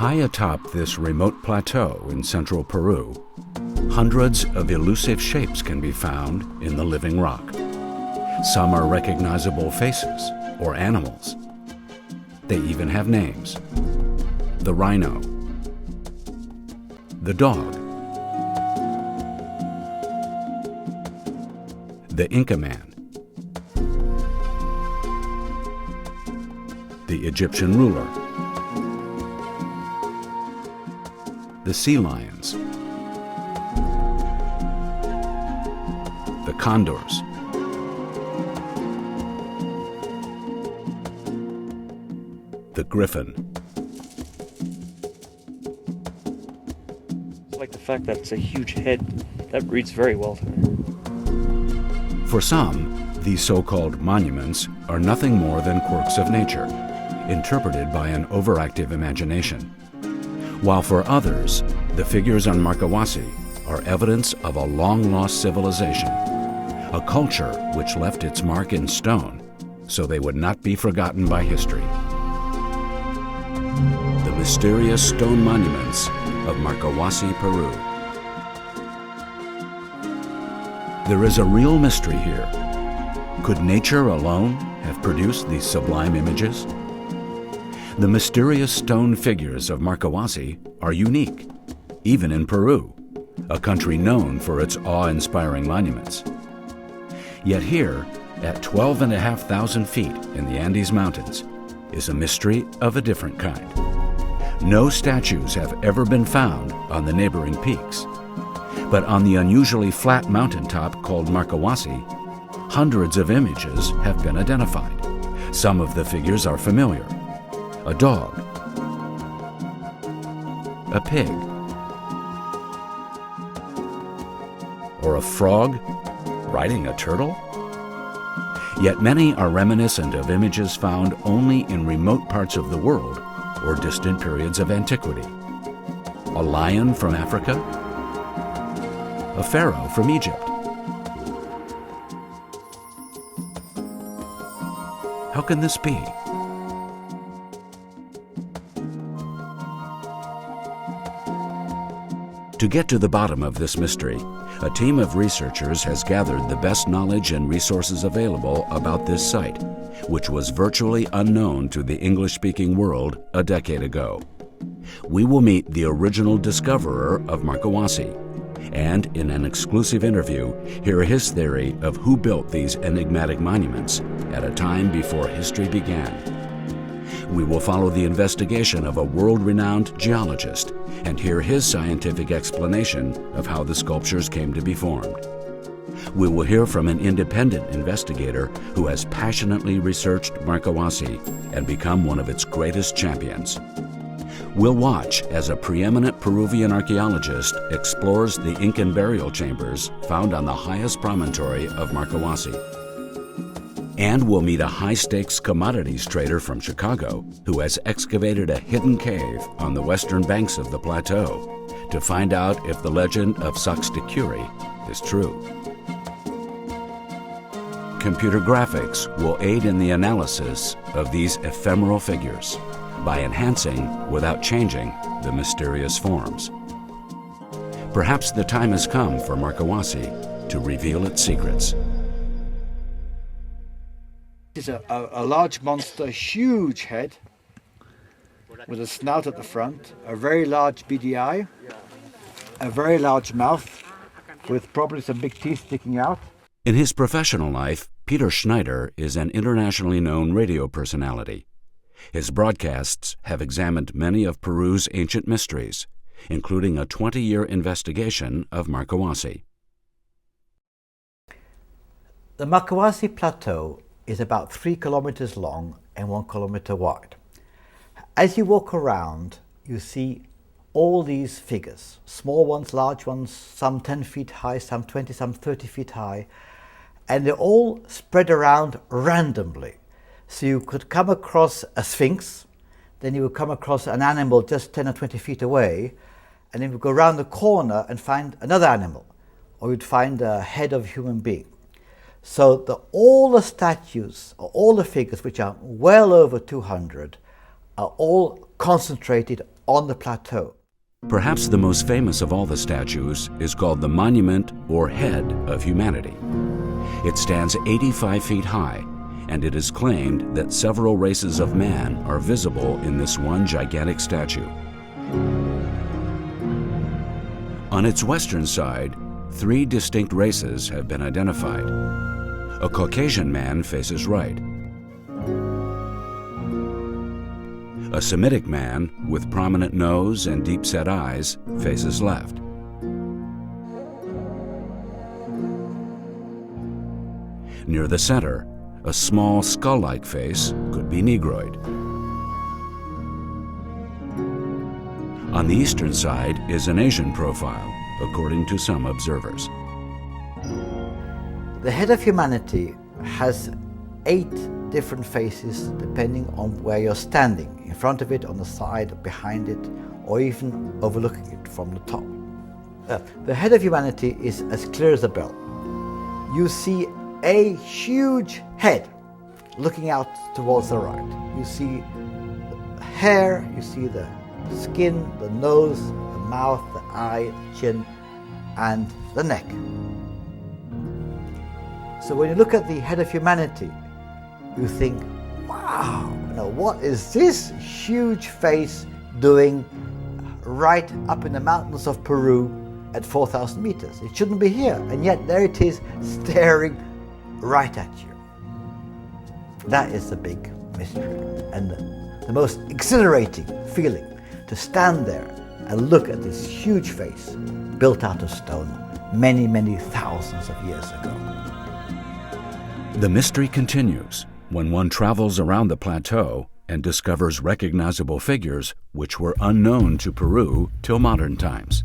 High atop this remote plateau in central Peru, hundreds of elusive shapes can be found in the living rock. Some are recognizable faces or animals. They even have names. The rhino, the dog, the Inca man, the Egyptian ruler, the sea lions, the condors, the griffin. It's like the fact that it's a huge head. That reads very well to me. For some, these so-called monuments are nothing more than quirks of nature, interpreted by an overactive imagination. While for others, the figures on Markawasi are evidence of a long-lost civilization, a culture which left its mark in stone so they would not be forgotten by history. The mysterious stone monuments of Markawasi, Peru. There is a real mystery here. Could nature alone have produced these sublime images? The mysterious stone figures of Markawasi are unique, even in Peru, a country known for its awe-inspiring monuments. Yet here, at 12,500 feet in the Andes Mountains, is a mystery of a different kind. No statues have ever been found on the neighboring peaks, but on the unusually flat mountaintop called Markawasi, hundreds of images have been identified. Some of the figures are familiar. A dog, a pig, or a frog riding a turtle? Yet many are reminiscent of images found only in remote parts of the world or distant periods of antiquity. A lion from Africa? A pharaoh from Egypt? How can this be? To get to the bottom of this mystery, a team of researchers has gathered the best knowledge and resources available about this site, which was virtually unknown to the English-speaking world a decade ago. We will meet the original discoverer of Markawasi, and in an exclusive interview, hear his theory of who built these enigmatic monuments at a time before history began. We will follow the investigation of a world-renowned geologist and hear his scientific explanation of how the sculptures came to be formed. We will hear from an independent investigator who has passionately researched Markawasi and become one of its greatest champions. We'll watch as a preeminent Peruvian archaeologist explores the Incan burial chambers found on the highest promontory of Markawasi. And we'll meet a high-stakes commodities trader from Chicago who has excavated a hidden cave on the western banks of the plateau to find out if the legend of Saxticuri is true. Computer graphics will aid in the analysis of these ephemeral figures by enhancing without changing the mysterious forms. Perhaps the time has come for Markawasi to reveal its secrets. It's a large monster, huge head with a snout at the front, a very large beady eye, a very large mouth with probably some big teeth sticking out. In his professional life, Peter Schneider is an internationally known radio personality. His broadcasts have examined many of Peru's ancient mysteries, including a 20-year investigation of Markawasi. The Markawasi Plateau is about 3 kilometers long and 1 kilometer wide. As you walk around, you see all these figures, small ones, large ones, some 10 feet high, some 20, some 30 feet high, and they're all spread around randomly. So you could come across a sphinx, then you would come across an animal just 10 or 20 feet away, and then you would go around the corner and find another animal, or you'd find a head of a human being. So all the statues, or all the figures, which are well over 200, are all concentrated on the plateau. Perhaps the most famous of all the statues is called the Monument or Head of Humanity. It stands 85 feet high, and it is claimed that several races of man are visible in this one gigantic statue. On its western side, 3 distinct races have been identified. A Caucasian man faces right. A Semitic man with prominent nose and deep-set eyes faces left. Near the center, a small skull-like face could be Negroid. On the eastern side is an Asian profile, according to some observers. The head of humanity has 8 different faces depending on where you're standing, in front of it, on the side, behind it, or even overlooking it from the top. The head of humanity is as clear as a bell. You see a huge head looking out towards the right. You see the hair, you see the skin, the nose, the mouth, the eye, the chin, and the neck. So when you look at the head of humanity, you think, wow, what is this huge face doing right up in the mountains of Peru at 4,000 meters? It shouldn't be here, and yet there it is, staring right at you. That is the big mystery, and the most exhilarating feeling, to stand there and look at this huge face built out of stone many, many thousands of years ago. The mystery continues when one travels around the plateau and discovers recognizable figures which were unknown to Peru till modern times.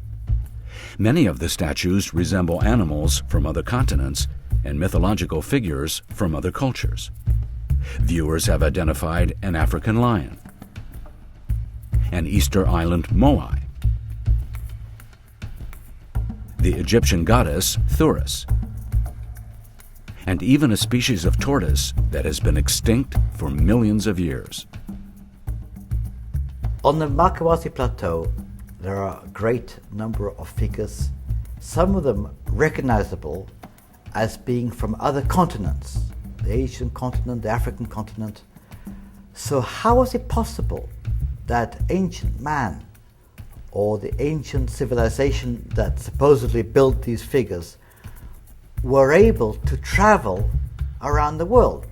Many of the statues resemble animals from other continents and mythological figures from other cultures. Viewers have identified an African lion, an Easter Island moai, the Egyptian goddess Thuris, and even a species of tortoise that has been extinct for millions of years. On the Markawasi Plateau, there are a great number of figures, some of them recognizable as being from other continents, the Asian continent, the African continent. So how was it possible that ancient man, or the ancient civilization that supposedly built these figures, were able to travel around the world?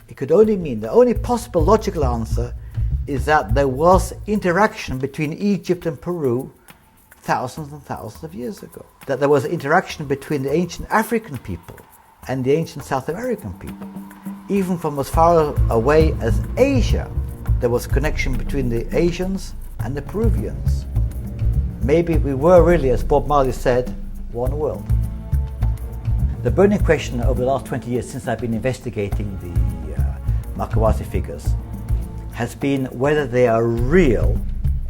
It could only mean, the only possible logical answer is that there was interaction between Egypt and Peru thousands and thousands of years ago. That there was interaction between the ancient African people and the ancient South American people. Even from as far away as Asia, there was connection between the Asians and the Peruvians. Maybe we were really, as Bob Marley said, one world. The burning question over the last 20 years since I've been investigating the Markawasi figures has been whether they are real,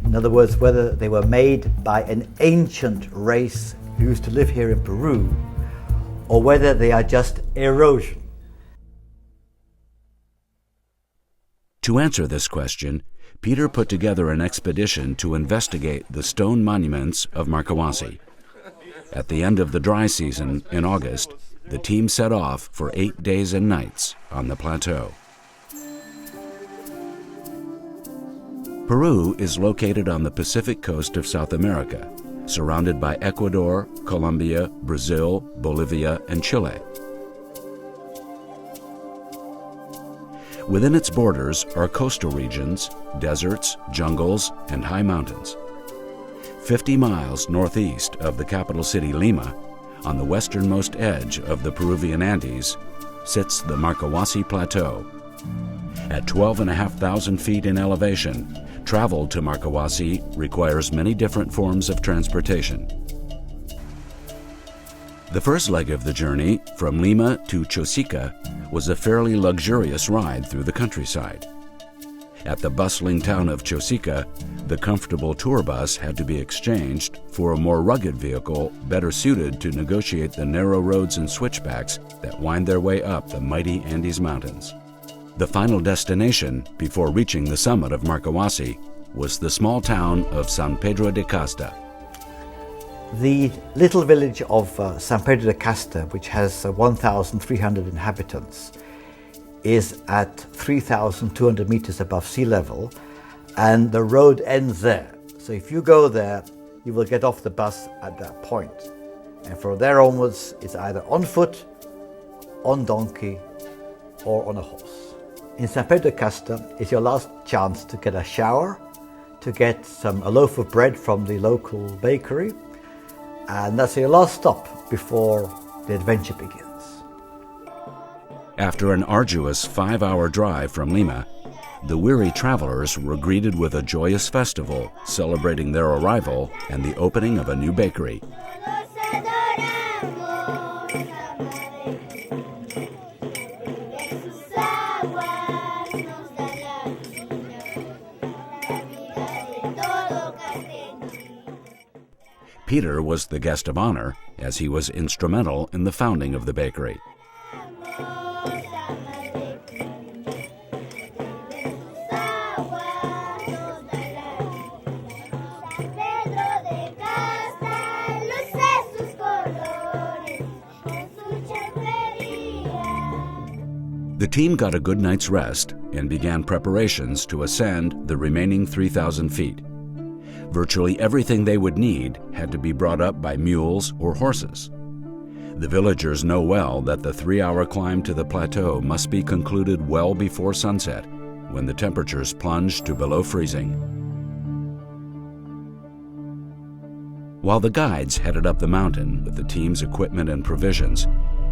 in other words, whether they were made by an ancient race who used to live here in Peru, or whether they are just erosion. To answer this question, Peter put together an expedition to investigate the stone monuments of Markawasi. At the end of the dry season in August, the team set off for 8 days and nights on the plateau. Peru is located on the Pacific coast of South America, surrounded by Ecuador, Colombia, Brazil, Bolivia, and Chile. Within its borders are coastal regions, deserts, jungles, and high mountains. 50 miles northeast of the capital city Lima, on the westernmost edge of the Peruvian Andes, sits the Markawasi Plateau. At 12,500 feet in elevation, travel to Markawasi requires many different forms of transportation. The first leg of the journey, from Lima to Chosica, was a fairly luxurious ride through the countryside. At the bustling town of Chosica, the comfortable tour bus had to be exchanged for a more rugged vehicle better suited to negotiate the narrow roads and switchbacks that wind their way up the mighty Andes Mountains. The final destination, before reaching the summit of Markawasi, was the small town of San Pedro de Casta. The little village of San Pedro de Casta, which has 1,300 inhabitants, is at 3,200 meters above sea level, and the road ends there. So if you go there, you will get off the bus at that point. And from there onwards, it's either on foot, on donkey, or on a horse. In San Pedro de Casta, it's your last chance to get a shower, to get a loaf of bread from the local bakery, and that's your last stop before the adventure begins. After an arduous 5-hour drive from Lima, the weary travelers were greeted with a joyous festival celebrating their arrival and the opening of a new bakery. Peter was the guest of honor, as he was instrumental in the founding of the bakery. The team got a good night's rest and began preparations to ascend the remaining 3,000 feet. Virtually everything they would need had to be brought up by mules or horses. The villagers know well that the 3-hour climb to the plateau must be concluded well before sunset, when the temperatures plunge to below freezing. While the guides headed up the mountain with the team's equipment and provisions,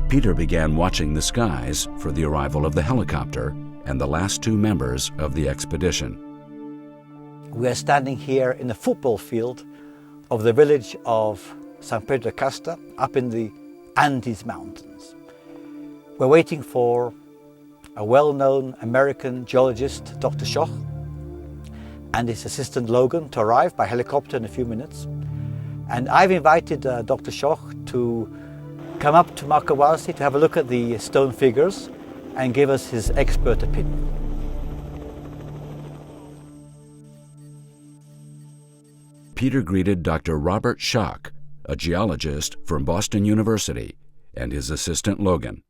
Peter began watching the skies for the arrival of the helicopter and the last 2 members of the expedition. We are standing here in the football field of the village of San Pedro de Casta, up in the Andes Mountains. We're waiting for a well-known American geologist, Dr. Schoch, and his assistant Logan to arrive by helicopter in a few minutes. And I've invited Dr. Schoch to come up to Markawasi to have a look at the stone figures and give us his expert opinion. Peter greeted Dr. Robert Schoch, a geologist from Boston University, and his assistant Logan.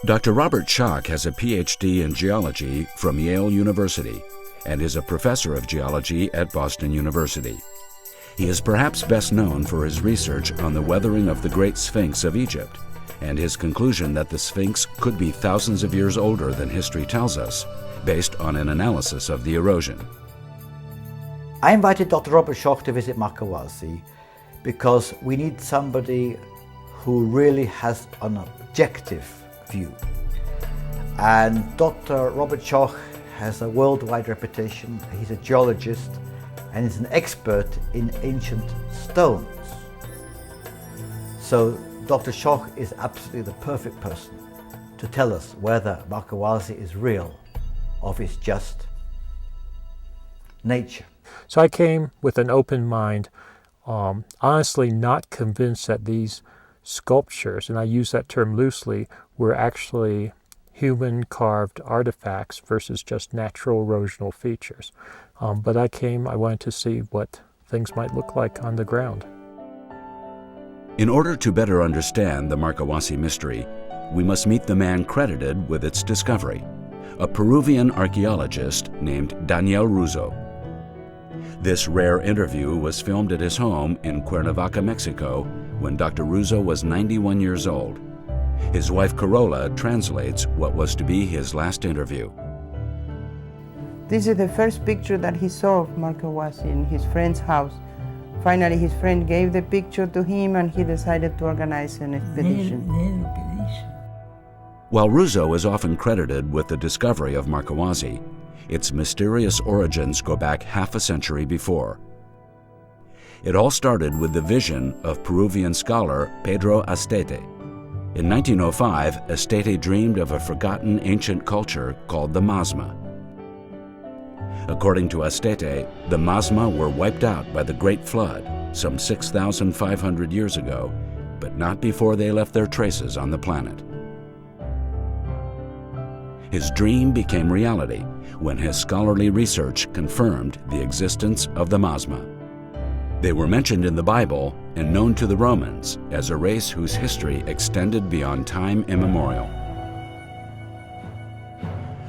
Dr. Robert Schoch has a PhD in geology from Yale University and is a professor of geology at Boston University. He is perhaps best known for his research on the weathering of the Great Sphinx of Egypt and his conclusion that the Sphinx could be thousands of years older than history tells us, based on an analysis of the erosion. I invited Dr. Robert Schoch to visit Markawasi because we need somebody who really has an objective view. And Dr. Robert Schoch has a worldwide reputation. He's a geologist and is an expert in ancient stones. So Dr. Schoch is absolutely the perfect person to tell us whether Markawasi is real or if it's just nature. So I came with an open mind, honestly not convinced that these sculptures, and I use that term loosely, were actually human-carved artifacts versus just natural erosional features. But I wanted to see what things might look like on the ground. In order to better understand the Markawasi mystery, we must meet the man credited with its discovery, a Peruvian archaeologist named Xavier Russo. This rare interview was filmed at his home in Cuernavaca, Mexico, when Dr. Russo was 91 years old. His wife Carola translates what was to be his last interview. This is the first picture that he saw of Markawasi in his friend's house. Finally, his friend gave the picture to him and he decided to organize an expedition. While Russo is often credited with the discovery of Markawasi, its mysterious origins go back half a century before. It all started with the vision of Peruvian scholar Pedro Astete. In 1905, Astete dreamed of a forgotten ancient culture called the Masma. According to Astete, the Masma were wiped out by the Great Flood some 6,500 years ago, but not before they left their traces on the planet. His dream became reality when his scholarly research confirmed the existence of the Mazma. They were mentioned in the Bible and known to the Romans as a race whose history extended beyond time immemorial.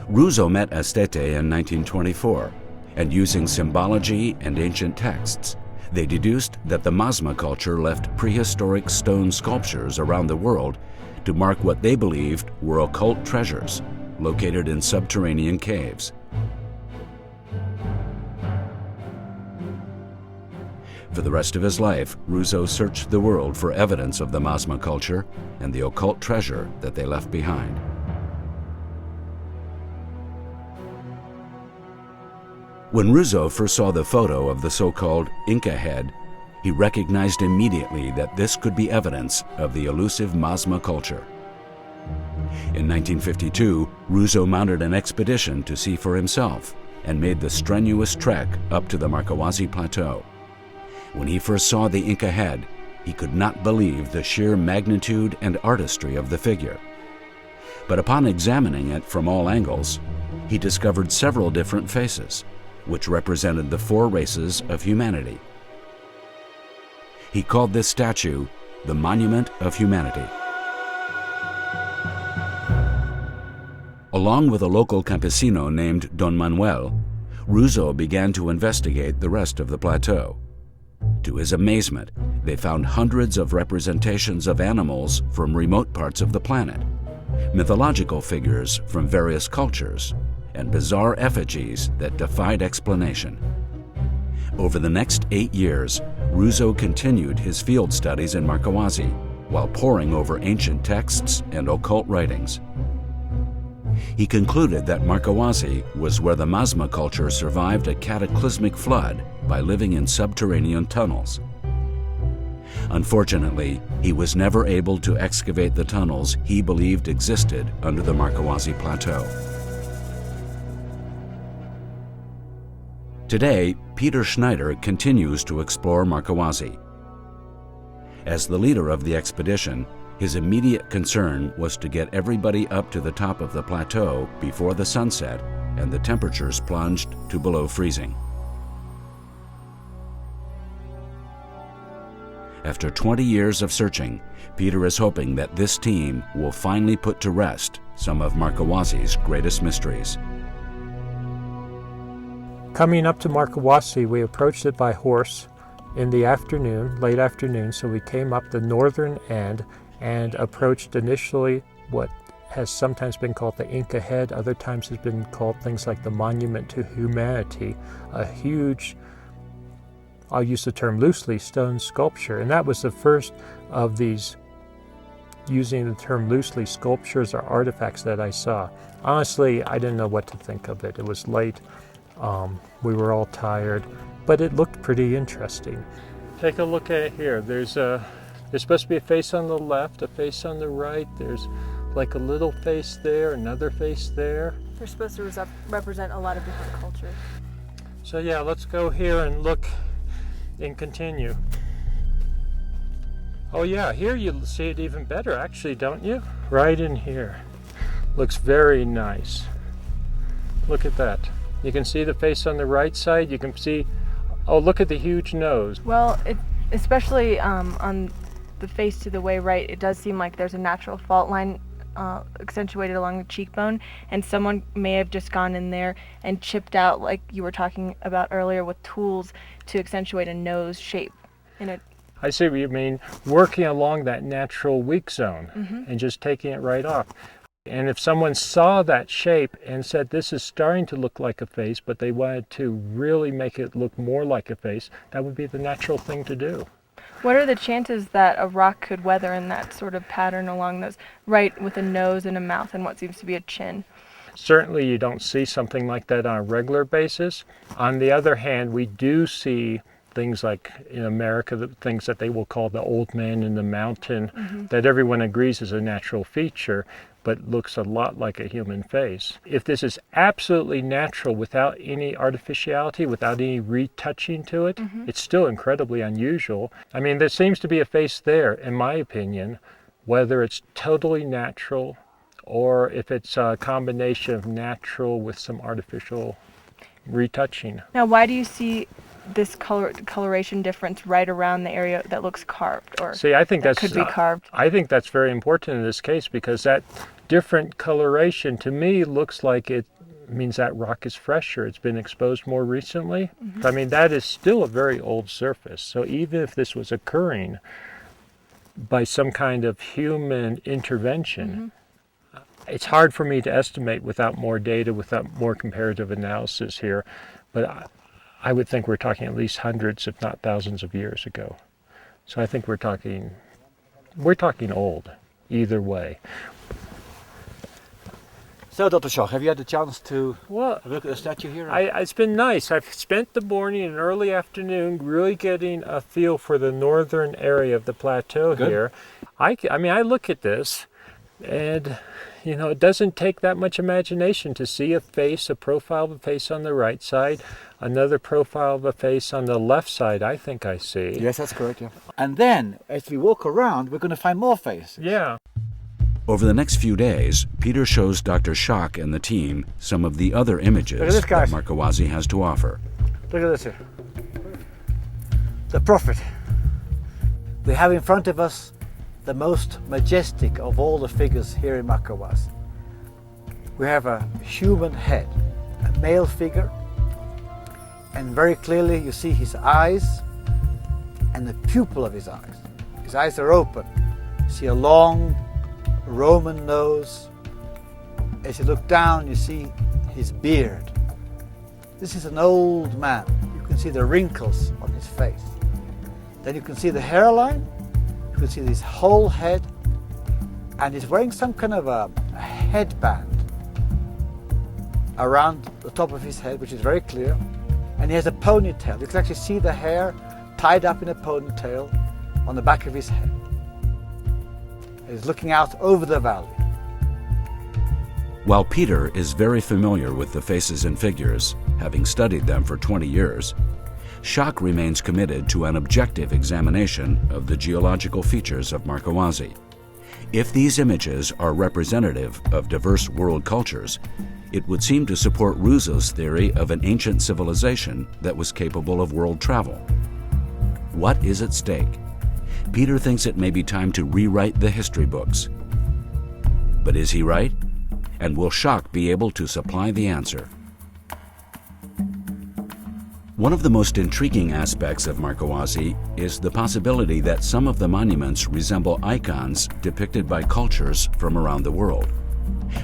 Russo met Estete in 1924, and using symbology and ancient texts, they deduced that the Mazma culture left prehistoric stone sculptures around the world to mark what they believed were occult treasures located in subterranean caves. For the rest of his life, Russo searched the world for evidence of the Mazma culture and the occult treasure that they left behind. When Russo first saw the photo of the so-called Inca head, he recognized immediately that this could be evidence of the elusive Mazma culture. In 1952, Russo mounted an expedition to see for himself and made the strenuous trek up to the Markawasi Plateau. When he first saw the Inca head, he could not believe the sheer magnitude and artistry of the figure. But upon examining it from all angles, he discovered several different faces, which represented the four races of humanity. He called this statue the Monument of Humanity. Along with a local campesino named Don Manuel, Russo began to investigate the rest of the plateau. To his amazement, they found hundreds of representations of animals from remote parts of the planet, mythological figures from various cultures, and bizarre effigies that defied explanation. Over the next 8 years, Russo continued his field studies in Markawasi while poring over ancient texts and occult writings. He concluded that Markawasi was where the Mazma culture survived a cataclysmic flood by living in subterranean tunnels. Unfortunately, he was never able to excavate the tunnels he believed existed under the Markawasi Plateau. Today, Peter Schneider continues to explore Markawasi. As the leader of the expedition, his immediate concern was to get everybody up to the top of the plateau before the sunset and the temperatures plunged to below freezing. After 20 years of searching, Peter is hoping that this team will finally put to rest some of Markawasi's greatest mysteries. Coming up to Markawasi, we approached it by horse in the afternoon, late afternoon, so we came up the northern end and approached initially what has sometimes been called the Inca head, other times has been called things like the Monument to Humanity, a huge, I'll use the term loosely, stone sculpture. And that was the first of these, using the term loosely, sculptures or artifacts that I saw. Honestly, I didn't know what to think of it. It was late. We were all tired, but it looked pretty interesting. Take a look at it here. There's supposed to be a face on the left, a face on the right. There's like a little face there, another face there. They're supposed to represent a lot of different cultures. So yeah, let's go here and look and continue. Oh yeah, here you see it even better actually, don't you? Right in here. Looks very nice. Look at that. You can see the face on the right side. You can see, oh, look at the huge nose. Well, especially on the face to the way right, it does seem like there's a natural fault line accentuated along the cheekbone, and someone may have just gone in there and chipped out, like you were talking about earlier, with tools to accentuate a nose shape. I see what you mean, working along that natural weak zone and just taking it right off. And if someone saw that shape and said this is starting to look like a face, but they wanted to really make it look more like a face, that would be the natural thing to do. What are the chances that a rock could weather in that sort of pattern along those, right, with a nose and a mouth and what seems to be a chin? Certainly you don't see something like that on a regular basis. On the other hand, we do see things like in America, the things that they will call the old man in the mountain, that everyone agrees is a natural feature, but looks a lot like a human face. If this is absolutely natural without any artificiality, without any retouching to it, it's still incredibly unusual. I mean, there seems to be a face there, in my opinion, whether it's totally natural or if it's a combination of natural with some artificial retouching. Now, why do you see this coloration difference right around the area that looks carved, or See, I think that that's could be carved? I think that's very important in this case, because that different coloration to me looks like it means that rock is fresher. It's been exposed more recently. I mean, that is still a very old surface. So even if this was occurring by some kind of human intervention, it's hard for me to estimate without more data, without more comparative analysis here. But I would think we're talking at least hundreds, if not thousands of years ago. So I think we're talking old, either way. So, Dr. Shaw, have you had a chance to Well, look at the statue here? it's been nice. I've spent the morning and early afternoon really getting a feel for the northern area of the plateau Good. here. I mean, I look at this, and you know, it doesn't take that much imagination to see a face, a profile of a face on the right side, another profile of a face on the left side, I think I see. Yes, that's correct, yeah. And then, as we walk around, we're going to find more faces. Yeah. Over the next few days, Peter shows Dr. Schock and the team some of the other Look at images this, that guys. Markawasi has to offer. Look at this here. The prophet. We have in front of us the most majestic of all the figures here in Markawasi. We have a human head, a male figure, and very clearly you see his eyes and the pupil of his eyes. His eyes are open. You see a long Roman nose. As you look down, you see his beard. This is an old man. You can see the wrinkles on his face. Then you can see the hairline. You can see his whole head. And he's wearing some kind of a headband around the top of his head, which is very clear. And he has a ponytail. You can actually see the hair tied up in a ponytail on the back of his head. He's looking out over the valley. While Peter is very familiar with the faces and figures, having studied them for 20 years, Schock remains committed to an objective examination of the geological features of Markawasi. If these images are representative of diverse world cultures, it would seem to support Russo's theory of an ancient civilization that was capable of world travel. What is at stake? Peter thinks it may be time to rewrite the history books. But is he right? And will Schock be able to supply the answer? One of the most intriguing aspects of Markawasi is the possibility that some of the monuments resemble icons depicted by cultures from around the world.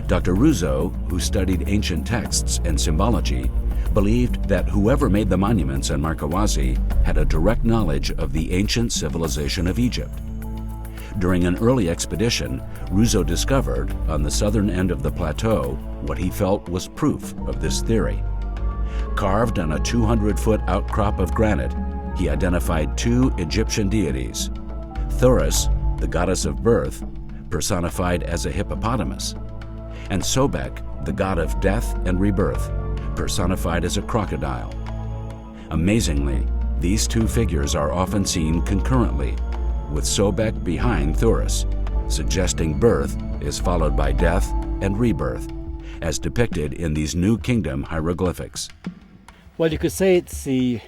Dr. Russo, who studied ancient texts and symbology, believed that whoever made the monuments in Markawasi had a direct knowledge of the ancient civilization of Egypt. During an early expedition, Russo discovered, on the southern end of the plateau, what he felt was proof of this theory. Carved on a 200-foot outcrop of granite, he identified two Egyptian deities: Thoris, the goddess of birth, personified as a hippopotamus, and Sobek, the god of death and rebirth, personified as a crocodile. Amazingly, these two figures are often seen concurrently, with Sobek behind Thoris, suggesting birth is followed by death and rebirth, as depicted in these New Kingdom hieroglyphics. Well, you could say it's the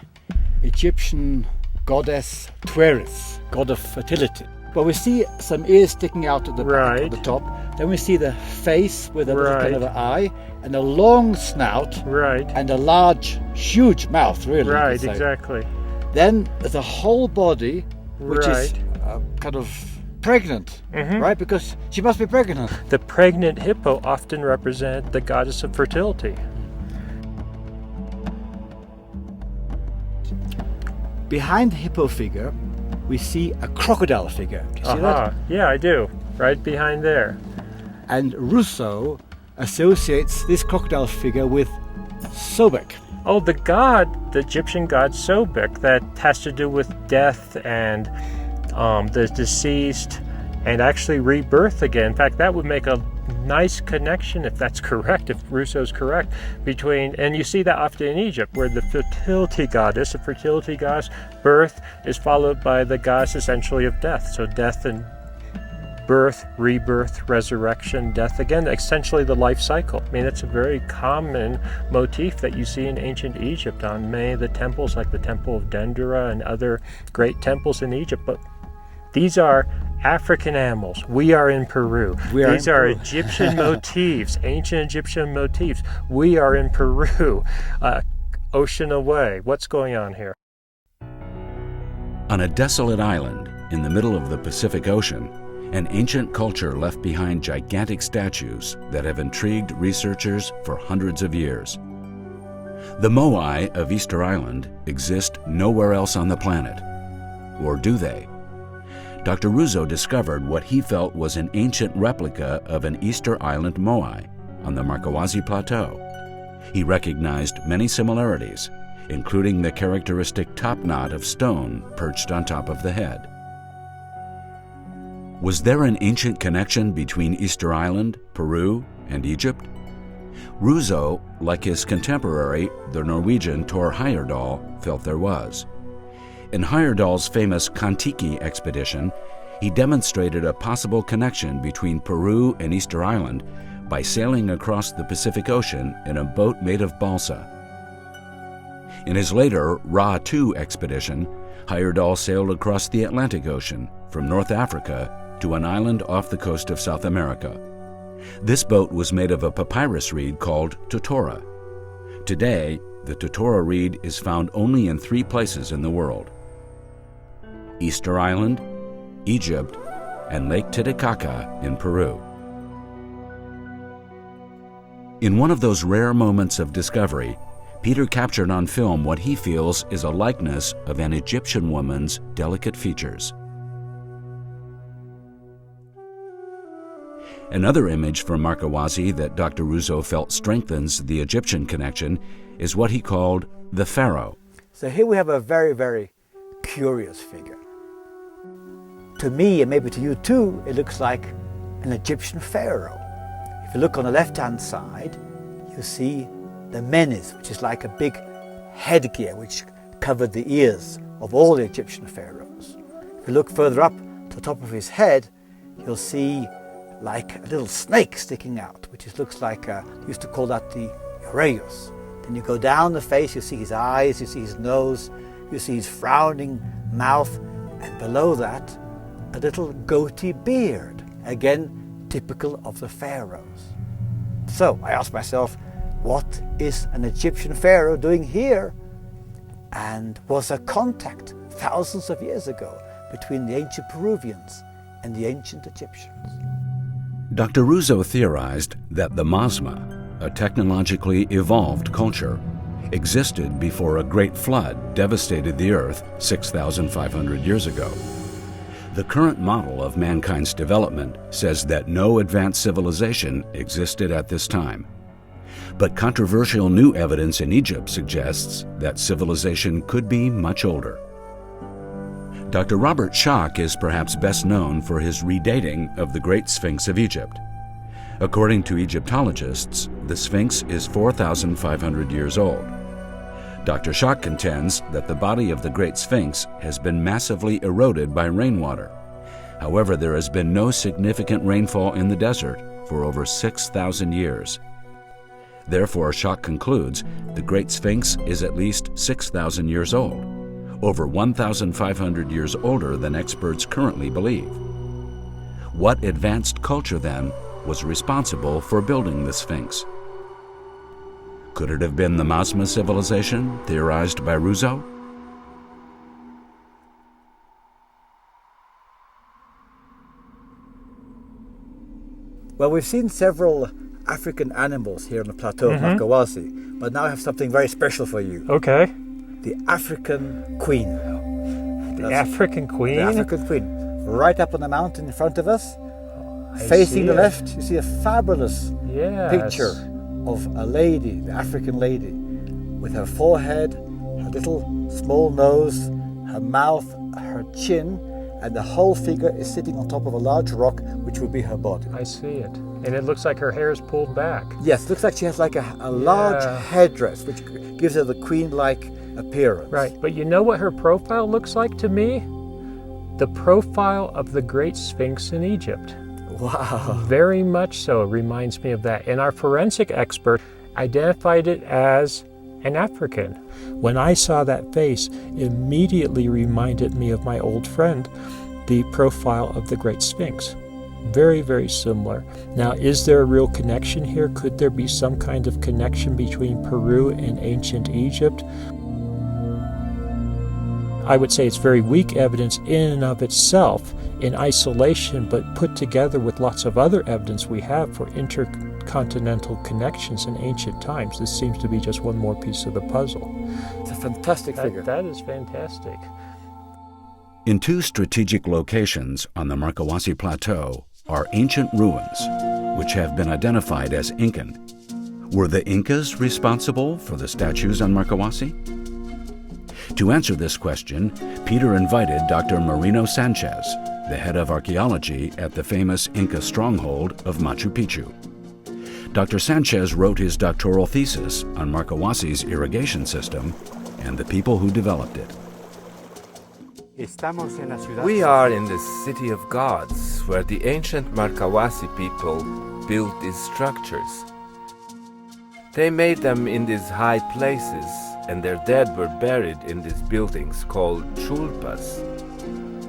Egyptian goddess Thoris, god of fertility. Well, we see some ears sticking out at the back, at the top. Then we see the face with a little kind of an eye and a long snout and a large, huge mouth, really. Right, exactly. Then there's a whole body which is kind of pregnant, right? Because she must be pregnant. The pregnant hippo often represent the goddess of fertility. Behind the hippo figure, we see a crocodile figure. Can you see that? Yeah, I do. Right behind there. And Russo associates this crocodile figure with Sobek. Oh, the god, the Egyptian god Sobek, that has to do with death and the deceased and actually rebirth again. In fact, that would make a nice connection, if that's correct, if Russo's correct, between, and you see that often in Egypt, where the fertility goddess, birth is followed by the goddess essentially of death. So death and birth, rebirth, resurrection, death again, essentially the life cycle. I mean, it's a very common motif that you see in ancient Egypt on many of the temples, like the Temple of Dendera and other great temples in Egypt. But these are African animals. We are in Peru. These are Egyptian motifs, ancient Egyptian motifs. We are in Peru, ocean away. What's going on here? On a desolate island in the middle of the Pacific Ocean, an ancient culture left behind gigantic statues that have intrigued researchers for hundreds of years. The Moai of Easter Island exist nowhere else on the planet. Or do they? Dr. Russo discovered what he felt was an ancient replica of an Easter Island Moai on the Markawasi Plateau. He recognized many similarities, including the characteristic top knot of stone perched on top of the head. Was there an ancient connection between Easter Island, Peru, and Egypt? Russo, like his contemporary, the Norwegian Thor Heyerdahl, felt there was. In Heyerdahl's famous Kon-Tiki expedition, he demonstrated a possible connection between Peru and Easter Island by sailing across the Pacific Ocean in a boat made of balsa. In his later Ra-2 expedition, Heyerdahl sailed across the Atlantic Ocean from North Africa to an island off the coast of South America. This boat was made of a papyrus reed called totora. Today, the totora reed is found only in 3 places in the world: Easter Island, Egypt, and Lake Titicaca in Peru. In one of those rare moments of discovery, Peter captured on film what he feels is a likeness of an Egyptian woman's delicate features. Another image from Markawasi that Dr. Russo felt strengthens the Egyptian connection is what he called the Pharaoh. So here we have a very, very curious figure. To me, and maybe to you too, it looks like an Egyptian pharaoh. If you look on the left-hand side, you see the menes, which is like a big headgear which covered the ears of all the Egyptian pharaohs. If you look further up to the top of his head, you'll see like a little snake sticking out, which looks like, used to call that the Ureus. Then you go down the face, you see his eyes, you see his nose, you see his frowning mouth, and below that, a little goatee beard, again typical of the pharaohs. So I asked myself, what is an Egyptian pharaoh doing here? And was there contact thousands of years ago between the ancient Peruvians and the ancient Egyptians? Dr. Russo theorized that the Masma, a technologically evolved culture, existed before a great flood devastated the Earth 6,500 years ago. The current model of mankind's development says that no advanced civilization existed at this time. But controversial new evidence in Egypt suggests that civilization could be much older. Dr. Robert Schoch is perhaps best known for his redating of the Great Sphinx of Egypt. According to Egyptologists, the Sphinx is 4,500 years old. Dr. Schoch contends that the body of the Great Sphinx has been massively eroded by rainwater. However, there has been no significant rainfall in the desert for over 6,000 years. Therefore, Schoch concludes the Great Sphinx is at least 6,000 years old, over 1,500 years older than experts currently believe. What advanced culture, then, was responsible for building the Sphinx? Could it have been the Masma civilization theorized by Russo? Well, we've seen several African animals here on the plateau of Markawasi, but now I have something very special for you. Okay. The African queen. The African queen? The African queen. Right up on the mountain in front of us, facing the left, you see a fabulous picture of a lady, the African lady, with her forehead, her little small nose, her mouth, her chin, and the whole figure is sitting on top of a large rock, which would be her body. I see it. And it looks like her hair is pulled back. Yes, looks like she has like a large headdress, which gives her the queen-like appearance. Right, but you know what her profile looks like to me? The profile of the Great Sphinx in Egypt. Wow. Very much so. It reminds me of that. And our forensic expert identified it as an African. When I saw that face, it immediately reminded me of my old friend, the profile of the Great Sphinx. Very, very similar. Now, is there a real connection here? Could there be some kind of connection between Peru and ancient Egypt? I would say it's very weak evidence in and of itself, in isolation, but put together with lots of other evidence we have for intercontinental connections in ancient times. This seems to be just one more piece of the puzzle. It's a fantastic figure. That is fantastic. In two strategic locations on the Markawasi Plateau are ancient ruins, which have been identified as Incan. Were the Incas responsible for the statues on Markawasi? To answer this question, Peter invited Dr. Marino Sanchez, the head of archaeology at the famous Inca stronghold of Machu Picchu. Dr. Sanchez wrote his doctoral thesis on Markawasi's irrigation system and the people who developed it. We are in the city of gods, where the ancient Markawasi people built these structures. They made them in these high places, and their dead were buried in these buildings called chulpas.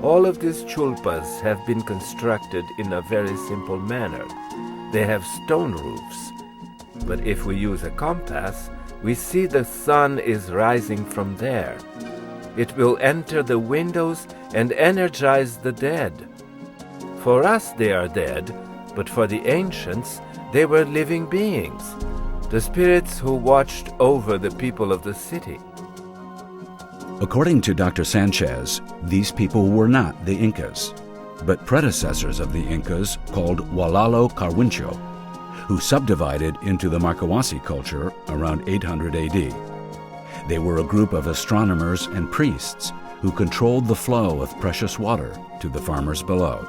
All of these chulpas have been constructed in a very simple manner. They have stone roofs, but if we use a compass, we see the sun is rising from there. It will enter the windows and energize the dead. For us they are dead, but for the ancients they were living beings, the spirits who watched over the people of the city. According to Dr. Sanchez, these people were not the Incas, but predecessors of the Incas called Walalo Carwincho, who subdivided into the Markawasi culture around 800 AD. They were a group of astronomers and priests who controlled the flow of precious water to the farmers below.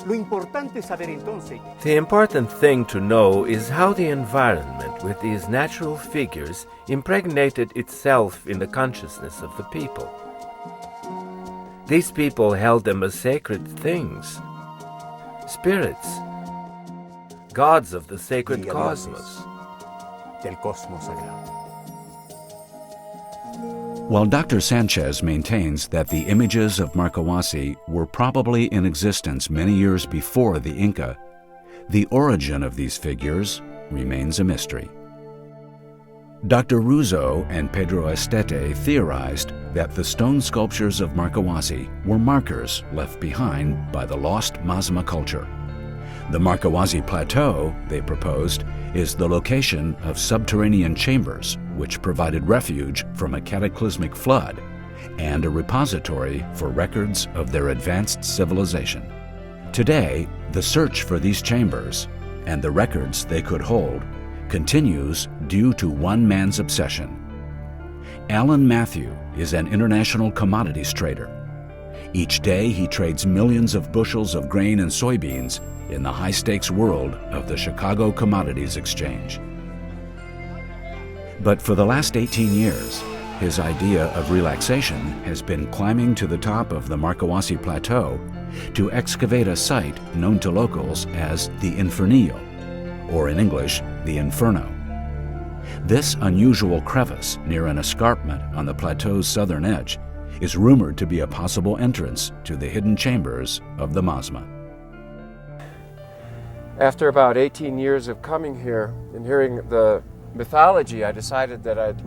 The important thing to know is how the environment with these natural figures impregnated itself in the consciousness of the people. These people held them as sacred things, spirits, gods of the sacred cosmos. While Dr. Sanchez maintains that the images of Markawasi were probably in existence many years before the Inca, the origin of these figures remains a mystery. Dr. Russo and Pedro Estete theorized that the stone sculptures of Markawasi were markers left behind by the lost Mazma culture. The Markawasi Plateau, they proposed, is the location of subterranean chambers which provided refuge from a cataclysmic flood and a repository for records of their advanced civilization. Today, the search for these chambers and the records they could hold continues due to one man's obsession. Alan Matthew is an international commodities trader. Each day he trades millions of bushels of grain and soybeans in the high-stakes world of the Chicago Commodities Exchange. But for the last 18 years, his idea of relaxation has been climbing to the top of the Markawasi Plateau to excavate a site known to locals as the Infernillo, or in English, the Inferno. This unusual crevice near an escarpment on the plateau's southern edge is rumored to be a possible entrance to the hidden chambers of the Mazma. After about 18 years of coming here and hearing the mythology, I decided that I'd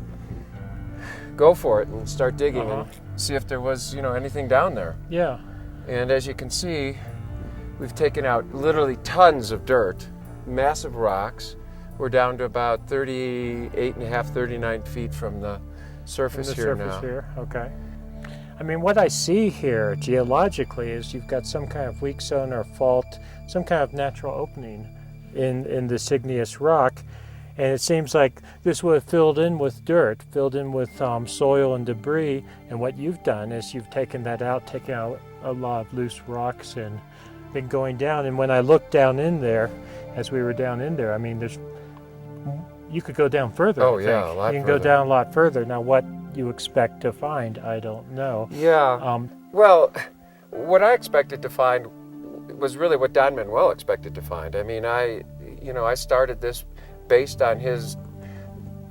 go for it and start digging and see if there was, anything down there. Yeah. And as you can see, we've taken out literally tons of dirt, massive rocks. We're down to about 39 feet from the surface here now. Okay. I mean, what I see here geologically is you've got some kind of weak zone or fault, some kind of natural opening in this igneous rock. And it seems like this would have filled in with dirt, filled in with soil and debris. And what you've done is you've taken that out, taken out a lot of loose rocks and been going down. And when I looked down in there, as we were down in there, I mean, you could go down further. Oh, I yeah, think. a lot You can further. go down a lot further. Now, what you expect to find, I don't know. Yeah. Well, what I expected to find was really what Don Manuel expected to find. I mean, I started this based on his,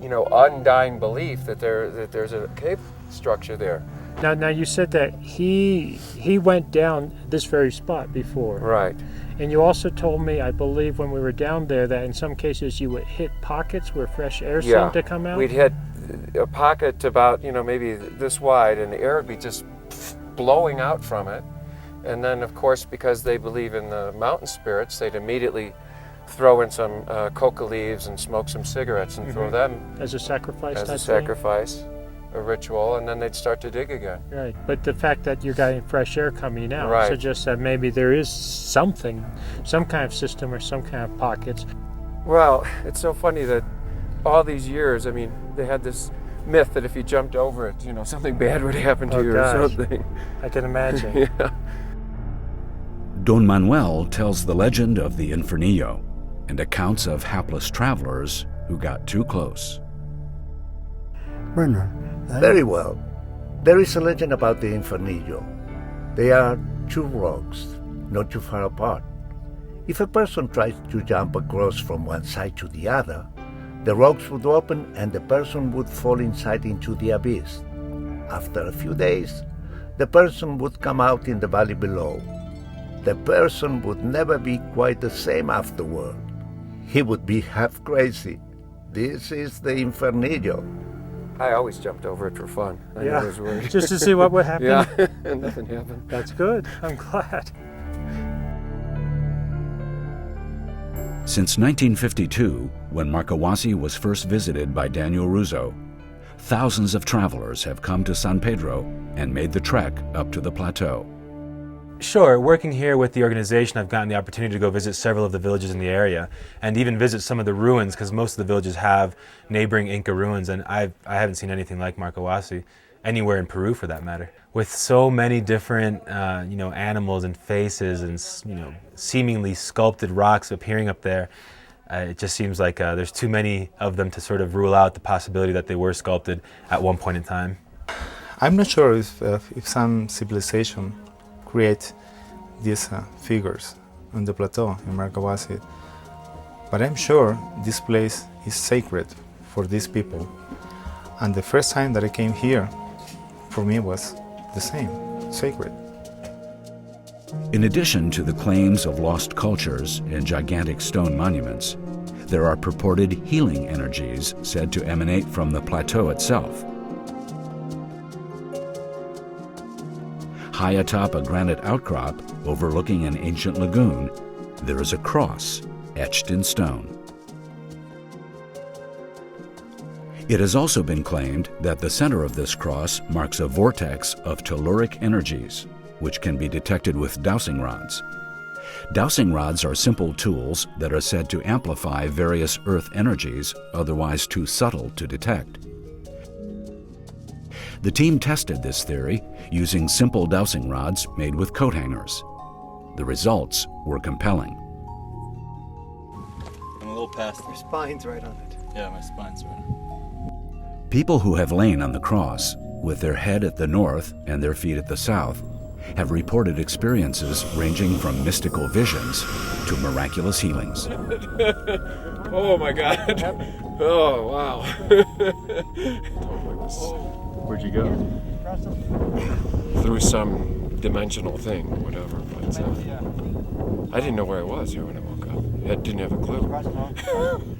undying belief that there's a cave structure there. Now you said that he went down this very spot before. Right. And you also told me, I believe, when we were down there, that in some cases you would hit pockets where fresh air seemed to come out? We'd hit a pocket about, maybe this wide, and the air would be just blowing out from it. And then, of course, because they believe in the mountain spirits, they'd immediately throw in some coca leaves and smoke some cigarettes and throw them as a sacrifice. As a sacrifice, a ritual, and then they'd start to dig again. Right, but the fact that you're getting fresh air coming out suggests that maybe there is something, some kind of system or some kind of pockets. Well, it's so funny that all these years, I mean, they had this myth that if you jumped over it, something bad would happen to you or something. I can imagine. Yeah. Don Manuel tells the legend of the Infernillo and accounts of hapless travelers who got too close. Very well. There is a legend about the Infernillo. They are two rocks, not too far apart. If a person tries to jump across from one side to the other, the rocks would open and the person would fall inside into the abyss. After a few days, the person would come out in the valley below. The person would never be quite the same afterward. He would be half crazy. This is the Infernillo. I always jumped over it for fun. I always worried. Just to see what would happen? Yeah, and nothing happened. That's good. I'm glad. Since 1952, when Markawasi was first visited by Daniel Russo, thousands of travelers have come to San Pedro and made the trek up to the plateau. Sure, working here with the organization, I've gotten the opportunity to go visit several of the villages in the area and even visit some of the ruins, because most of the villages have neighboring Inca ruins, and I haven't seen anything like Markawasi anywhere in Peru for that matter. With so many different animals and faces and seemingly sculpted rocks appearing up there, it just seems like there's too many of them to sort of rule out the possibility that they were sculpted at one point in time. I'm not sure if some civilization create these figures on the plateau in Markawasi, but I'm sure this place is sacred for these people. And the first time that I came here, for me was the same, sacred. In addition to the claims of lost cultures and gigantic stone monuments, there are purported healing energies said to emanate from the plateau itself. High atop a granite outcrop overlooking an ancient lagoon, there is a cross etched in stone. It has also been claimed that the center of this cross marks a vortex of telluric energies, which can be detected with dowsing rods. Dowsing rods are simple tools that are said to amplify various earth energies otherwise too subtle to detect. The team tested this theory using simple dowsing rods made with coat hangers. The results were compelling. I'm a little past. Your spine's right on it. Yeah, my spine's right on it. People who have lain on the cross, with their head at the north and their feet at the south, have reported experiences ranging from mystical visions to miraculous healings. Oh my God. Oh, wow. Where'd you go? Through some dimensional thing, whatever. But I didn't know where I was here when I woke up. I didn't have a clue.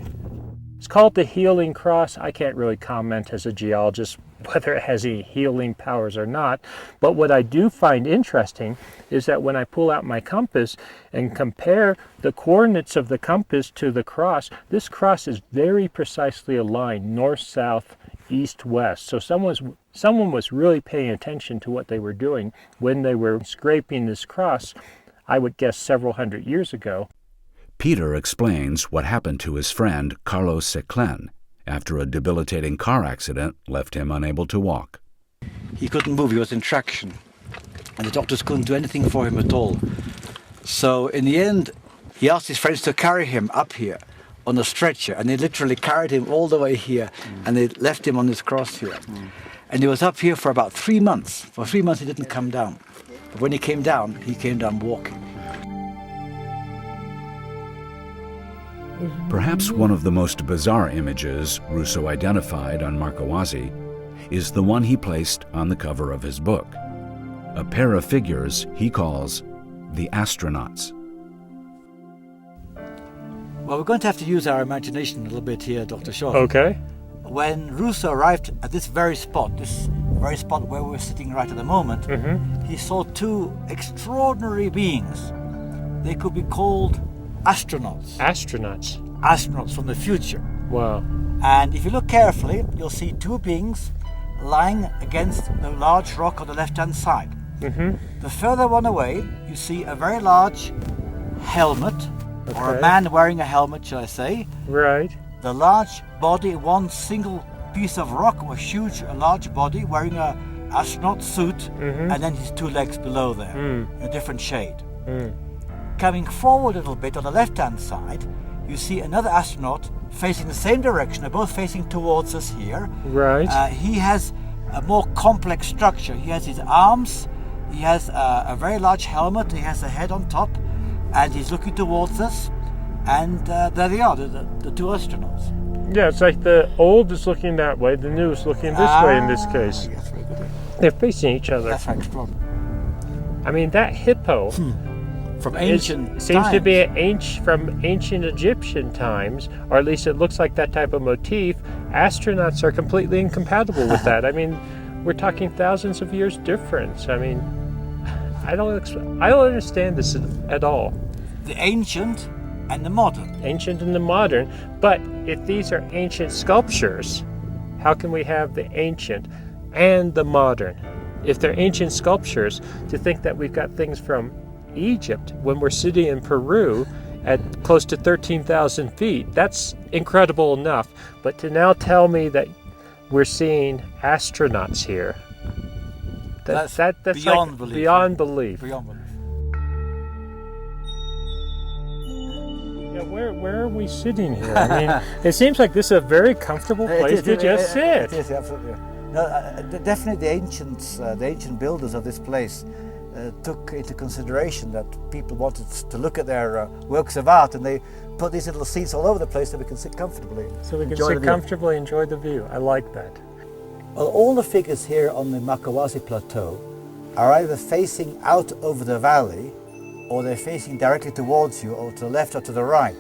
It's called the Healing Cross. I can't really comment as a geologist whether it has any healing powers or not, but what I do find interesting is that when I pull out my compass and compare the coordinates of the compass to the cross, this cross is very precisely aligned north, south, east, west. So someone was really paying attention to what they were doing when they were scraping this cross, I would guess several hundred years ago. Peter explains what happened to his friend Carlos Seclen after a debilitating car accident left him unable to walk. He couldn't move, he was in traction, and the doctors couldn't do anything for him at all. So in the end, he asked his friends to carry him up here on a stretcher, and they literally carried him all the way here, and they left him on this cross here. And he was up here for about 3 months. For 3 months he didn't come down. But when he came down walking. Perhaps one of the most bizarre images Russo identified on Markawasi is the one he placed on the cover of his book, a pair of figures he calls the astronauts. Well, we're going to have to use our imagination a little bit here, Dr. Shaw. Okay. When Russo arrived at this very spot where we're sitting right at the moment, he saw two extraordinary beings. They could be called astronauts. Astronauts. Astronauts from the future. Wow. And if you look carefully, you'll see two beings lying against the large rock on the left-hand side. The further one away, you see a very large helmet, or a man wearing a helmet, shall I say. Right. The large body, one single piece of rock, a large body wearing a astronaut suit, and then his two legs below there, in a different shade. Coming forward a little bit on the left-hand side, you see another astronaut facing the same direction. They're both facing towards us here. Right. He has a more complex structure. He has his arms, he has a very large helmet, he has a head on top, and he's looking towards us. And there they are, the two astronauts. Yeah, it's like the old is looking that way, the new is looking this way in this case. Yes, very good. They're facing each other. That's right. I mean, that hippo from ancient seems to times. be from ancient Egyptian times, or at least it looks like that type of motif. Astronauts are completely incompatible with that. I mean, we're talking thousands of years difference. I mean, I don't understand this at all. The ancient and the modern. Ancient and the modern. But if these are ancient sculptures, how can we have the ancient and the modern? If they're ancient sculptures, to think that we've got things from Egypt when we're sitting in Peru at close to 13,000 feet, that's incredible enough. But to now tell me that we're seeing astronauts here, that's beyond like belief. Beyond belief. Beyond belief. Yeah, where are we sitting here? I mean, it seems like this is a very comfortable place to just sit. It is, absolutely. No, definitely the ancient builders of this place took into consideration that people wanted to look at their works of art, and they put these little seats all over the place so we can sit comfortably. So we can sit comfortably, enjoy the view. I like that. Well, all the figures here on the Markawasi Plateau are either facing out over the valley, or they're facing directly towards you, or to the left or to the right.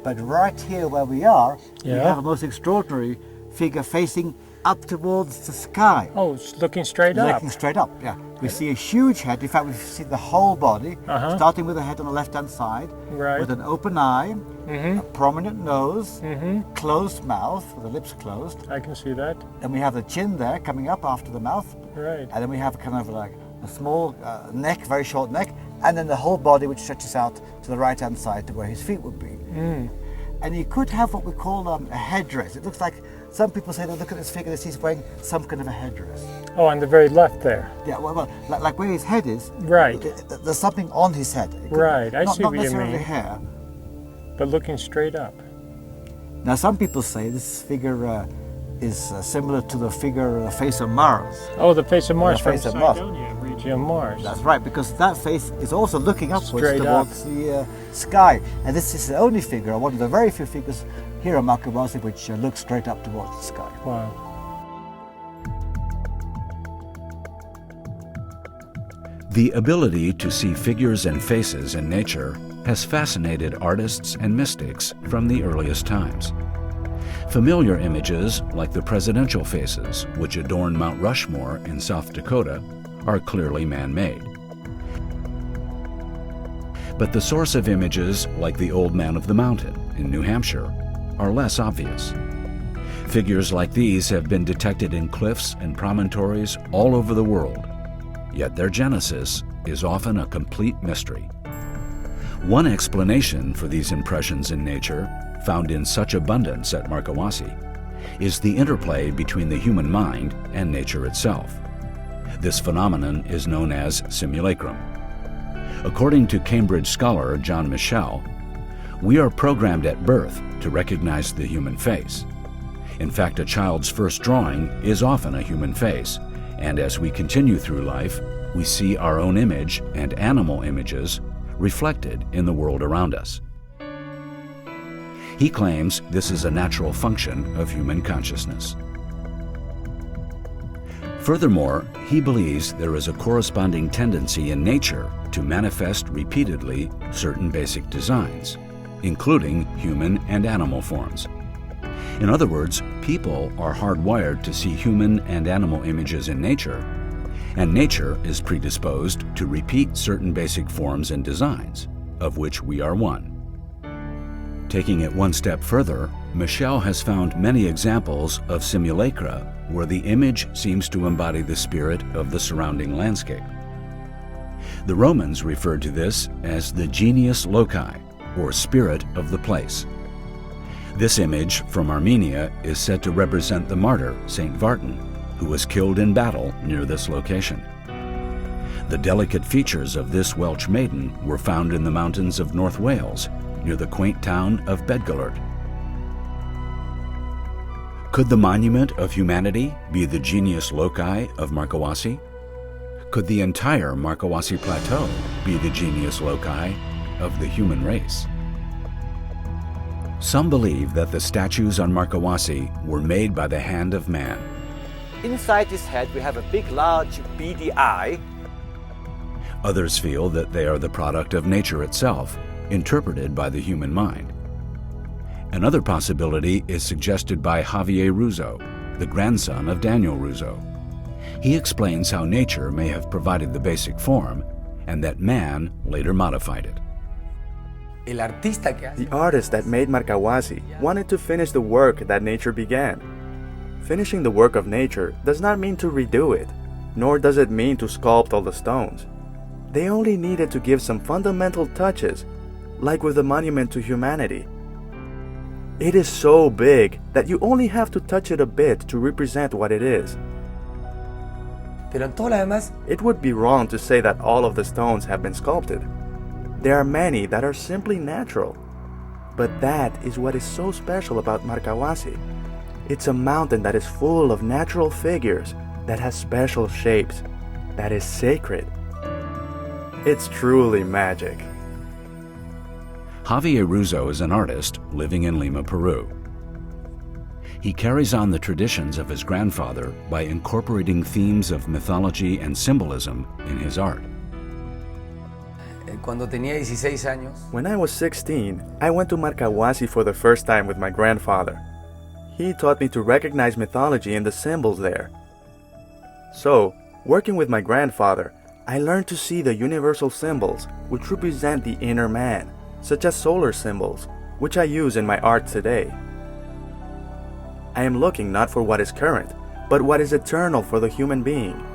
But right here where we are, we have a most extraordinary figure facing up towards the sky. Oh, it's looking straight up. Looking straight up, yeah. We see a huge head. In fact, we see the whole body, starting with the head on the left-hand side, with an open eye, a prominent nose, closed mouth, with the lips closed. I can see that. Then we have the chin there coming up after the mouth. Right. And then we have kind of like a small neck, very short neck, and then the whole body which stretches out to the right-hand side to where his feet would be. And he could have what we call a headdress. It looks like, some people say, look at this figure, he's wearing some kind of a headdress. Oh, on the very left there. Yeah, well like where his head is. Right. There's something on his head. Right, I see what you mean. Not necessarily hair. But looking straight up. Now, some people say this figure is similar to the face of Mars. Oh, the face of Mars, the from face of Mars. Cydonia, region of Mars. That's right, because that face is also looking upwards Straight towards the sky. And this is the only figure, or one of the very few figures here on Markawasi, which looks straight up towards the sky. Wow. The ability to see figures and faces in nature has fascinated artists and mystics from the earliest times. Familiar images, like the presidential faces, which adorn Mount Rushmore in South Dakota, are clearly man-made. But the source of images, like the Old Man of the Mountain in New Hampshire, are less obvious. Figures like these have been detected in cliffs and promontories all over the world, yet their genesis is often a complete mystery. One explanation for these impressions in nature, found in such abundance at Markawasi, is the interplay between the human mind and nature itself. This phenomenon is known as simulacrum. According to Cambridge scholar John Michell, we are programmed at birth to recognize the human face. In fact, a child's first drawing is often a human face, and as we continue through life, we see our own image and animal images reflected in the world around us. He claims this is a natural function of human consciousness. Furthermore, he believes there is a corresponding tendency in nature to manifest repeatedly certain basic designs, including human and animal forms. In other words, people are hardwired to see human and animal images in nature, and nature is predisposed to repeat certain basic forms and designs, of which we are one. Taking it one step further, Michel has found many examples of simulacra where the image seems to embody the spirit of the surrounding landscape. The Romans referred to this as the genius loci, or spirit of the place. This image from Armenia is said to represent the martyr, Saint Vartan, who was killed in battle near this location. The delicate features of this Welsh maiden were found in the mountains of North Wales, near the quaint town of Bedgallert. Could the monument of humanity be the genius loci of Markawasi? Could the entire Markawasi Plateau be the genius loci of the human race? Some believe that the statues on Markawasi were made by the hand of man. Inside this head we have a big, large, beady eye. Others feel that they are the product of nature itself, interpreted by the human mind. Another possibility is suggested by Xavier Russo, the grandson of Daniel Russo. He explains how nature may have provided the basic form, and that man later modified it. The artist that made Markawasi wanted to finish the work that nature began. Finishing the work of nature does not mean to redo it, nor does it mean to sculpt all the stones. They only needed to give some fundamental touches, like with the monument to humanity. It is so big that you only have to touch it a bit to represent what it is. It would be wrong to say that all of the stones have been sculpted. There are many that are simply natural. But that is what is so special about Markawasi. It's a mountain that is full of natural figures, that has special shapes, that is sacred. It's truly magic. Xavier Russo is an artist living in Lima, Peru. He carries on the traditions of his grandfather by incorporating themes of mythology and symbolism in his art. When I was 16, I went to Markawasi for the first time with my grandfather. He taught me to recognize mythology in the symbols there. So, working with my grandfather, I learned to see the universal symbols which represent the inner man, such as solar symbols, which I use in my art today. I am looking not for what is current, but what is eternal for the human being.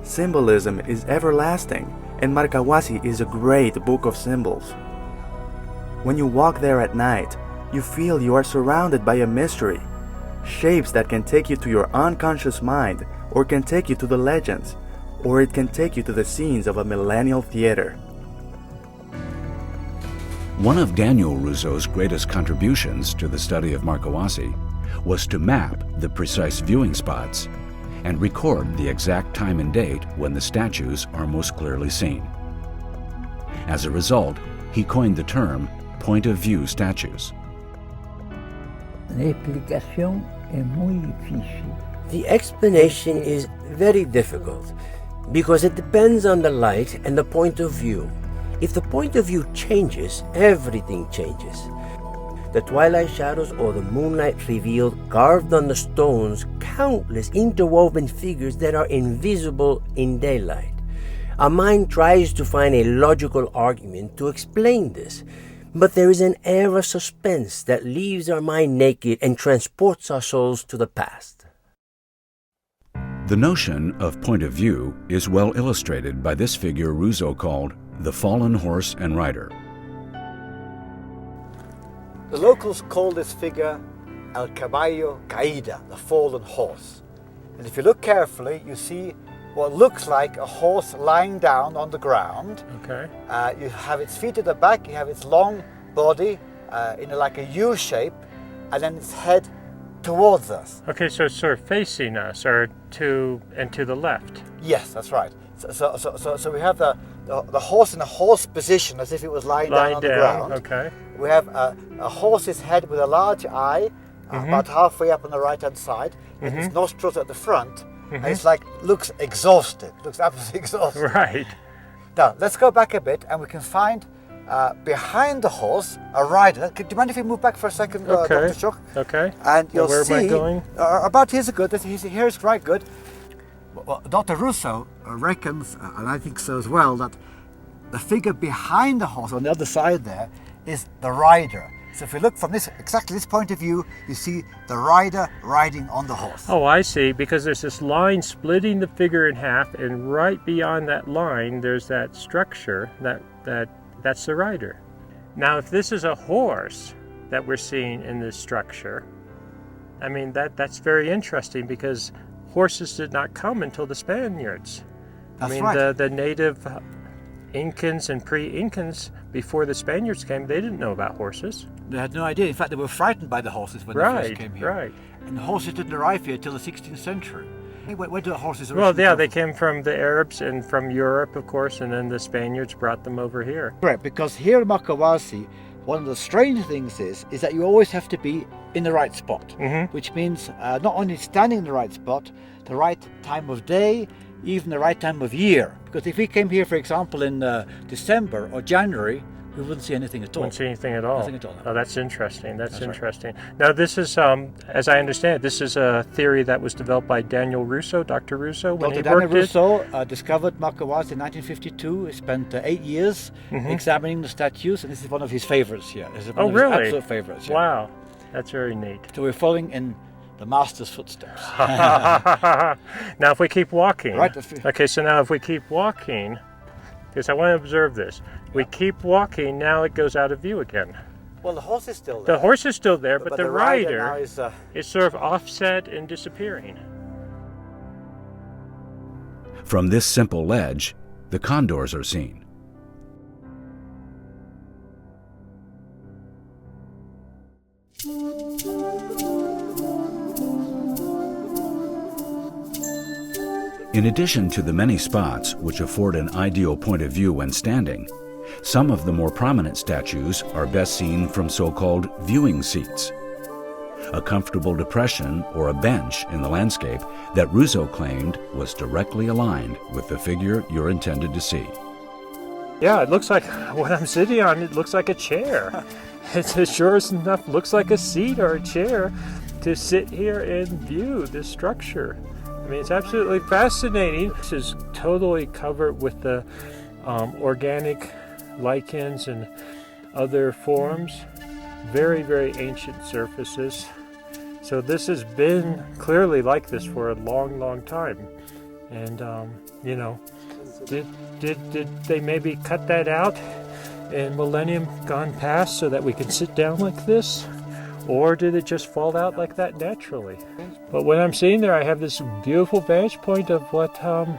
Symbolism is everlasting, and Markawasi is a great book of symbols. When you walk there at night, you feel you are surrounded by a mystery, shapes that can take you to your unconscious mind, or can take you to the legends, or it can take you to the scenes of a millennial theater. One of Daniel Russo's greatest contributions to the study of Markawasi was to map the precise viewing spots and record the exact time and date when the statues are most clearly seen. As a result, he coined the term point-of-view statues. The explanation is very difficult because it depends on the light and the point of view. If the point of view changes, everything changes. The twilight shadows or the moonlight revealed carved on the stones countless interwoven figures that are invisible in daylight. Our mind tries to find a logical argument to explain this, but there is an air of suspense that leaves our mind naked and transports our souls to the past. The notion of point of view is well illustrated by this figure Russo called the fallen horse and rider. The locals call this figure El Caballo Caída, the fallen horse. And if you look carefully, you see what looks like a horse lying down on the ground. Okay. You have its feet at the back, you have its long body, like a U shape, and then its head towards us. Okay, so it's sort of facing us, or to the left. Yes, that's right. So we have the horse in a horse position, as if it was lying down on the ground. Okay. We have a horse's head with a large eye, about halfway up on the right-hand side, and its nostrils at the front, and it's like looks exhausted, looks absolutely exhausted. Right. Now let's go back a bit, and we can find behind the horse a rider. Do you mind if we move back for a second, Okay. Dr. Shook? Okay. And you'll where see am I going? About here's good. Here's quite good. Well, Dr. Russo reckons, and I think so as well, that the figure behind the horse on the other side there is the rider. So if we look from exactly this point of view, you see the rider riding on the horse. Oh, I see, because there's this line splitting the figure in half, and right beyond that line there's that structure that's the rider. Now if this is a horse that we're seeing in this structure, I mean that's very interesting, because horses did not come until the Spaniards. That's I mean, right. the native Incans and pre-Incans, before the Spaniards came, they didn't know about horses. They had no idea. In fact, they were frightened by the horses when they first came here. Right. And the horses didn't arrive here till the 16th century. Where do the horses originally Well, yeah, come they came from the Arabs and from Europe, of course, and then the Spaniards brought them over here. Correct, because here in Markawasi, one of the strange things is that you always have to be in the right spot, which means not only standing in the right spot, the right time of day, even the right time of year. Because if we came here, for example, in December or January, we wouldn't see anything at all. Wouldn't see anything at all. Nothing at all. Oh, that's interesting. That's right. interesting. Now, this is, as I understand it, this is a theory that was developed by Daniel Russo, Dr. Russo, when Dr. he Daniel worked Russo discovered Markawasi in 1952. He spent 8 years examining the statues, and this is one of his favorites here. This is one of his really? absolute favorites. Yeah. Wow, that's very neat. So we're following in the master's footsteps. Now, if we keep walking, Right. okay, so now if we keep walking, because I want to observe this, we keep walking, now it goes out of view again. Well, the horse is still there. The horse is still there, but the rider now is, is sort of offset and disappearing. From this simple ledge, the condors are seen. In addition to the many spots which afford an ideal point of view when standing, some of the more prominent statues are best seen from so-called viewing seats, a comfortable depression or a bench in the landscape that Russo claimed was directly aligned with the figure you're intended to see. Yeah, it looks like what I'm sitting on, it looks like a chair. It sure enough looks like a seat or a chair to sit here and view this structure. I mean, it's absolutely fascinating. This is totally covered with the organic lichens and other forms. Very, very ancient surfaces. So this has been clearly like this for a long, long time. And, you know, did they maybe cut that out in millennium gone past so that we can sit down like this? Or did it just fall out like that naturally? But when I'm sitting there, I have this beautiful vantage point of what, I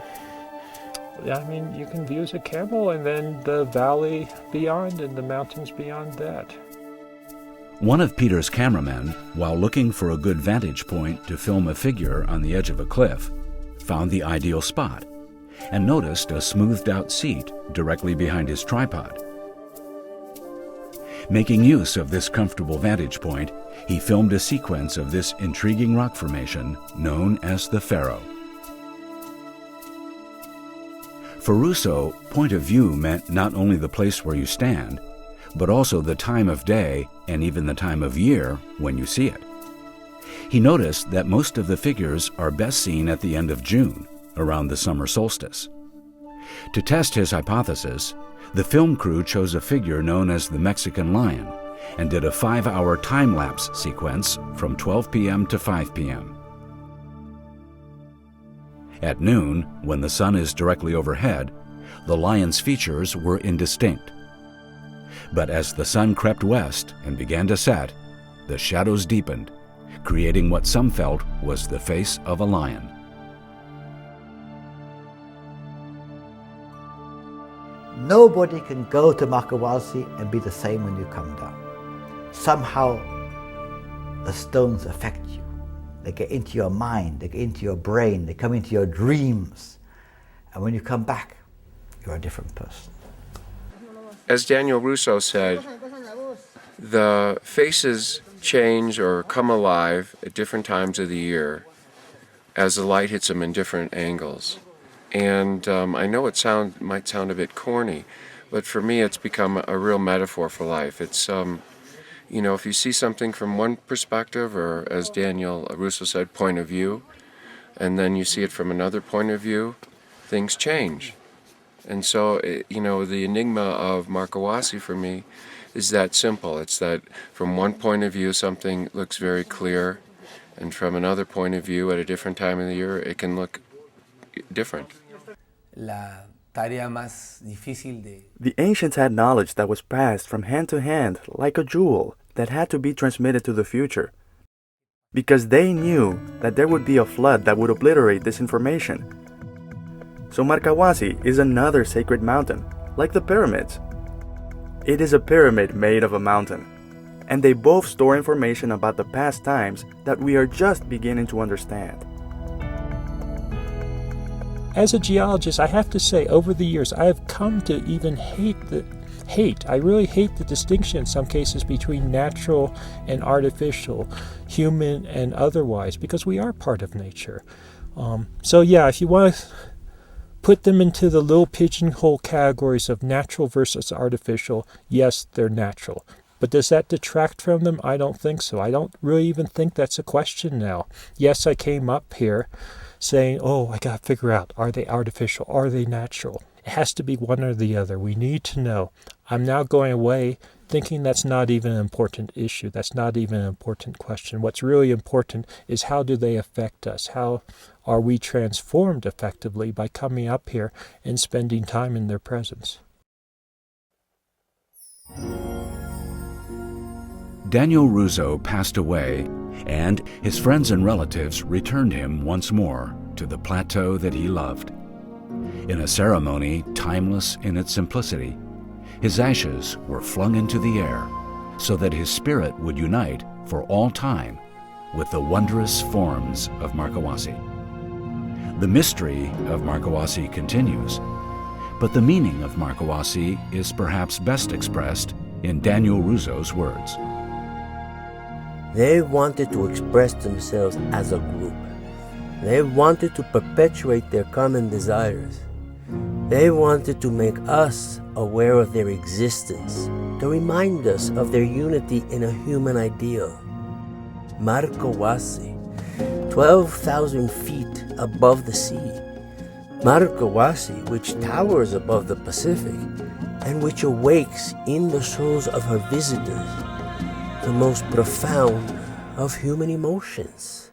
mean, you can view as a camel, and then the valley beyond and the mountains beyond that. One of Peter's cameramen, while looking for a good vantage point to film a figure on the edge of a cliff, found the ideal spot and noticed a smoothed-out seat directly behind his tripod. Making use of this comfortable vantage point, he filmed a sequence of this intriguing rock formation known as the Pharaoh. For Russo, point of view meant not only the place where you stand, but also the time of day and even the time of year when you see it. He noticed that most of the figures are best seen at the end of June, around the summer solstice. To test his hypothesis, the film crew chose a figure known as the Mexican lion and did a 5-hour time-lapse sequence from 12 p.m. to 5 p.m. At noon, when the sun is directly overhead, the lion's features were indistinct. But as the sun crept west and began to set, the shadows deepened, creating what some felt was the face of a lion. Nobody can go to Markawasi and be the same when you come down. somehow the stones affect you. They get into your mind, they get into your brain, they come into your dreams. And when you come back, you're a different person. As Daniel Russo said, the faces change or come alive at different times of the year as the light hits them in different angles. And I know it might sound a bit corny, but for me it's become a real metaphor for life. It's, you know, if you see something from one perspective, or as Daniel Russo said, point of view, and then you see it from another point of view, things change. And so, you know, the enigma of Markawasi for me is that simple. It's that from one point of view something looks very clear, and from another point of view at a different time of the year it can look different. The ancients had knowledge that was passed from hand to hand like a jewel that had to be transmitted to the future, because they knew that there would be a flood that would obliterate this information. So Markawasi is another sacred mountain, like the pyramids. It is a pyramid made of a mountain, and they both store information about the past times that we are just beginning to understand. As a geologist, I have to say, over the years, I have come to even I really hate the distinction in some cases between natural and artificial, human and otherwise, because we are part of nature. So yeah, if you want to put them into the little pigeonhole categories of natural versus artificial, yes, they're natural. But does that detract from them? I don't think so. I don't really even think that's a question now. Yes, I came up here saying, oh, I got to figure out, are they artificial? Are they natural? It has to be one or the other. We need to know. I'm now going away thinking that's not even an important issue. That's not even an important question. What's really important is how do they affect us? How are we transformed effectively by coming up here and spending time in their presence? Daniel Russo passed away, and his friends and relatives returned him once more to the plateau that he loved. In a ceremony timeless in its simplicity, his ashes were flung into the air so that his spirit would unite for all time with the wondrous forms of Markawasi. The mystery of Markawasi continues, but the meaning of Markawasi is perhaps best expressed in Daniel Russo's words. They wanted to express themselves as a group. They wanted to perpetuate their common desires. They wanted to make us aware of their existence, to remind us of their unity in a human ideal. Markawasi, 12,000 feet above the sea. Markawasi, which towers above the Pacific and which awakes in the souls of her visitors the most profound of human emotions.